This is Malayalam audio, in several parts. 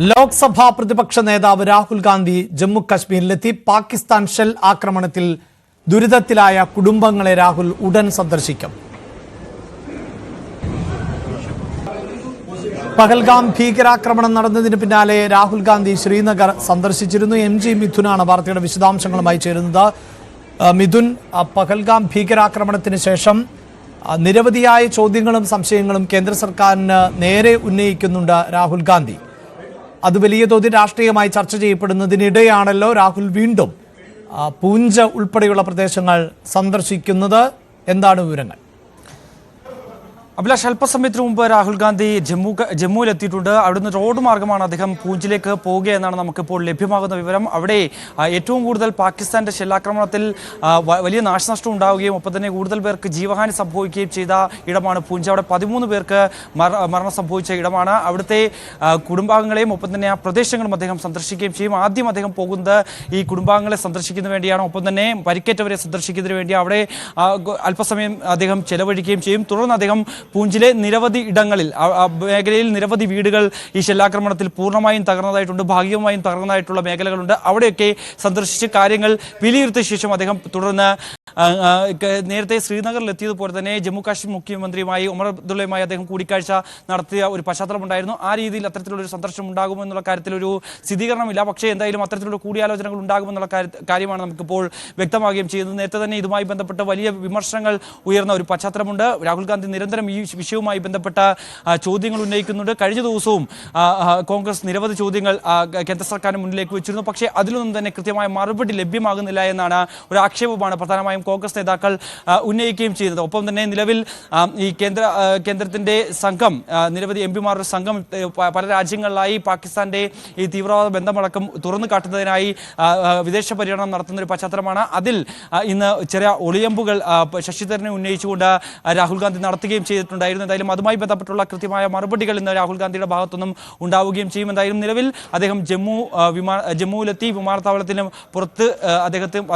ലോക്സഭാ പ്രതിപക്ഷ നേതാവ് രാഹുൽ ഗാന്ധി ജമ്മു കശ്മീരിലെത്തി. പാകിസ്ഥാൻ ഷെൽ ആക്രമണത്തിൽ ദുരിതത്തിലായ കുടുംബങ്ങളെ രാഹുൽ ഉടൻ സന്ദർശിക്കും. പഹൽഗാം ഭീകരാക്രമണം നടന്നതിന് പിന്നാലെ രാഹുൽ ഗാന്ധി ശ്രീനഗർ സന്ദർശിച്ചിരുന്നു. MG മിഥുനാണ് വാർത്തയുടെ വിശദാംശങ്ങളുമായി ചേരുന്നത്. മിഥുൻ, പഹൽഗാം ഭീകരാക്രമണത്തിന് ശേഷം നിരവധിയായ ചോദ്യങ്ങളും സംശയങ്ങളും കേന്ദ്ര സർക്കാരിന് നേരെ ഉന്നയിക്കുന്നുണ്ട് രാഹുൽ ഗാന്ധി. അത് വലിയ തോതിൽ രാഷ്ട്രീയമായി ചർച്ച ചെയ്യപ്പെടുന്നതിനിടെയാണല്ലോ രാഹുൽ വീണ്ടും പൂഞ്ച് ഉൾപ്പെടെയുള്ള പ്രദേശങ്ങൾ സന്ദർശിക്കുന്നത്. എന്താണ് വിവരങ്ങൾ? അഭിലാഷ്, അല്പസമയത്തിന് മുമ്പ് രാഹുൽ ഗാന്ധി ജമ്മുവിലെത്തിയിട്ടുണ്ട്. അവിടുന്ന് റോഡ് മാർഗമാണ് അദ്ദേഹം പൂഞ്ചിലേക്ക് പോവുക എന്നാണ് നമുക്കിപ്പോൾ ലഭ്യമാകുന്ന വിവരം. അവിടെ ഏറ്റവും കൂടുതൽ പാകിസ്ഥാന്റെ ഷെല്ലാക്രമണത്തിൽ വലിയ നാശനഷ്ടം ഉണ്ടാവുകയും ഒപ്പം തന്നെ കൂടുതൽ പേർക്ക് ജീവഹാനി സംഭവിക്കുകയും ചെയ്ത ഇടമാണ് പൂഞ്ച്. അവിടെ 13 പേർക്ക് മരണം സംഭവിച്ച ഇടമാണ്. അവിടുത്തെ കുടുംബാംഗങ്ങളെയും ഒപ്പം തന്നെ ആ പ്രദേശങ്ങളും അദ്ദേഹം സന്ദർശിക്കുകയും ചെയ്യും. ആദ്യം അദ്ദേഹം പോകുന്നത് ഈ കുടുംബാംഗങ്ങളെ സന്ദർശിക്കുന്നതിന് വേണ്ടിയാണ്. ഒപ്പം തന്നെ പരിക്കേറ്റവരെ സന്ദർശിക്കുന്നതിന് വേണ്ടി അവിടെ അല്പസമയം അദ്ദേഹം ചെലവഴിക്കുകയും ചെയ്യും. തുടർന്ന് അദ്ദേഹം പൂഞ്ചിലെ നിരവധി ഇടങ്ങളിൽ മേഖലയിൽ നിരവധി വീടുകൾ ഈ ഷെല്ലാക്രമണത്തിൽ പൂർണ്ണമായും തകർന്നതായിട്ടുണ്ട്, ഭാഗികമായും തകർന്നതായിട്ടുള്ള മേഖലകളുണ്ട്. അവിടെയൊക്കെ സന്ദർശിച്ച് കാര്യങ്ങൾ വിലയിരുത്തിയ ശേഷം അദ്ദേഹം തുടർന്ന് നേരത്തെ ശ്രീനഗറിൽ എത്തിയതുപോലെ തന്നെ ജമ്മു കാശ്മീർ മുഖ്യമന്ത്രിയുമായി ഉമർ അബ്ദുള്ളയുമായി അദ്ദേഹം കൂടിക്കാഴ്ച നടത്തിയ ഒരു പശ്ചാത്തലമുണ്ടായിരുന്നു. ആ രീതിയിൽ അത്തരത്തിലുള്ളൊരു സന്ദർശനം ഉണ്ടാകുമെന്നുള്ള കാര്യത്തിൽ ഒരു സ്ഥിരീകരണമില്ല. പക്ഷേ എന്തായാലും അത്തരത്തിലുള്ള കൂടിയാലോചനകൾ ഉണ്ടാകുമെന്നുള്ള കാര്യമാണ് നമുക്കിപ്പോൾ വ്യക്തമാകുകയും ചെയ്യുന്നത്. നേരത്തെ തന്നെ ഇതുമായി ബന്ധപ്പെട്ട് വലിയ വിമർശനങ്ങൾ ഉയർന്ന ഒരു പശ്ചാത്തലമുണ്ട്. രാഹുൽ ഗാന്ധി നിരന്തരം ഈ വിഷയവുമായി ബന്ധപ്പെട്ട ചോദ്യങ്ങൾ ഉന്നയിക്കുന്നുണ്ട്. കഴിഞ്ഞ ദിവസവും കോൺഗ്രസ് നിരവധി ചോദ്യങ്ങൾ കേന്ദ്ര സർക്കാരിന് മുന്നിലേക്ക് വെച്ചിരുന്നു. പക്ഷേ അതിലൊന്നും തന്നെ കൃത്യമായ മറുപടി ലഭ്യമാകുന്നില്ല എന്നാണ് ഒരു ആക്ഷേപമാണ് പ്രധാനമായും കോൺഗ്രസ് നേതാക്കൾ ഉന്നയിക്കുകയും ചെയ്യുന്നത്. ഒപ്പം തന്നെ നിലവിൽ ഈ കേന്ദ്രത്തിന്റെ സംഘം, നിരവധി MPമാരുടെ സംഘം പല രാജ്യങ്ങളിലായി പാകിസ്ഥാന്റെ ഈ തീവ്രവാദ ബന്ധമടക്കം തുറന്നു കാട്ടുന്നതിനായി വിദേശ പര്യടനം നടത്തുന്ന ഒരു പശ്ചാത്തലമാണ്. അതിൽ ഇന്ന് ചെറിയ ഒളിയമ്പുകൾ ശശി തരൂരിനെ ഉന്നയിച്ചുകൊണ്ട് രാഹുൽ ഗാന്ധി നടത്തുകയും ചെയ്തിട്ടുണ്ടായിരുന്നു. എന്തായാലും അതുമായി ബന്ധപ്പെട്ടുള്ള കൃത്യമായ മറുപടികൾ ഇന്ന് രാഹുൽ ഗാന്ധിയുടെ ഭാഗത്തുനിന്നും ഉണ്ടാവുകയും ചെയ്യും. എന്തായാലും നിലവിൽ അദ്ദേഹം ജമ്മുവിലെത്തി. വിമാനത്താവളത്തിന് പുറത്ത്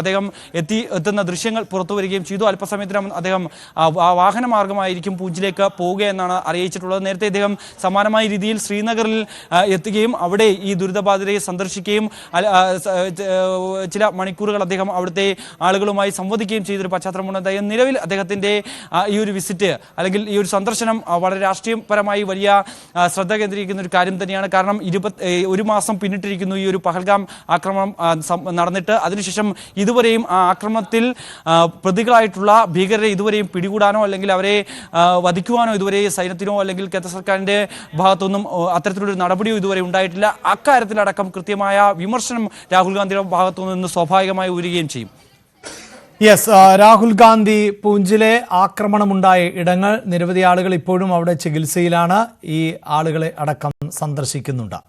അദ്ദേഹം എത്തുന്ന ദൃശ്യങ്ങൾ പുറത്തു വരികയും ചെയ്തു. അല്പസമയത്തിനും അദ്ദേഹം വാഹനമാർഗമായിരിക്കും പൂഞ്ചിലേക്ക് പോവുക എന്നാണ് അറിയിച്ചിട്ടുള്ളത്. നേരത്തെ അദ്ദേഹം സമാനമായ രീതിയിൽ ശ്രീനഗറിൽ എത്തുകയും അവിടെ ഈ ദുരിതബാധിതരെ സന്ദർശിക്കുകയും ചില മണിക്കൂറുകൾ അദ്ദേഹം അവിടുത്തെ ആളുകളുമായി സംവദിക്കുകയും ചെയ്തൊരു പശ്ചാത്തലമുണ്ട്. എന്തായാലും നിലവിൽ അദ്ദേഹത്തിന്റെ ഈ ഒരു വിസിറ്റ് അല്ലെങ്കിൽ ഈ ഒരു സന്ദർശനം വളരെ രാഷ്ട്രീയപരമായി വലിയ ശ്രദ്ധ കേന്ദ്രീകരിക്കുന്ന ഒരു കാര്യം തന്നെയാണ്. കാരണം 1 മാസം പിന്നിട്ടിരിക്കുന്നു ഈ ഒരു പഹൽഗാം ആക്രമണം നടന്നിട്ട്. അതിനുശേഷം ഇതുവരെയും ആ ആക്രമണത്തിൽ പ്രതികളായിട്ടുള്ള ഭീകരരെ ഇതുവരെയും പിടികൂടാനോ അല്ലെങ്കിൽ അവരെ വധിക്കുവാനോ ഇതുവരെ സൈന്യത്തിനോ അല്ലെങ്കിൽ കേന്ദ്ര സർക്കാരിന്റെ ഭാഗത്തൊന്നും അത്തരത്തിലൊരു നടപടിയോ ഇതുവരെ ഉണ്ടായിട്ടില്ല. അക്കാര്യത്തിലടക്കം കൃത്യമായ വിമർശനം രാഹുൽ ഗാന്ധിയുടെ ഭാഗത്തു നിന്ന് സ്വാഭാവികമായി ഉയരുകയും ചെയ്യും. രാഹുൽ ഗാന്ധി പൂഞ്ചിലെ ആക്രമണമുണ്ടായ ഇടങ്ങൾ, നിരവധി ആളുകൾ ഇപ്പോഴും അവിടെ ചികിത്സയിലാണ്. ഈ ആളുകളെ അടക്കം സന്ദർശിക്കുന്നുണ്ട്.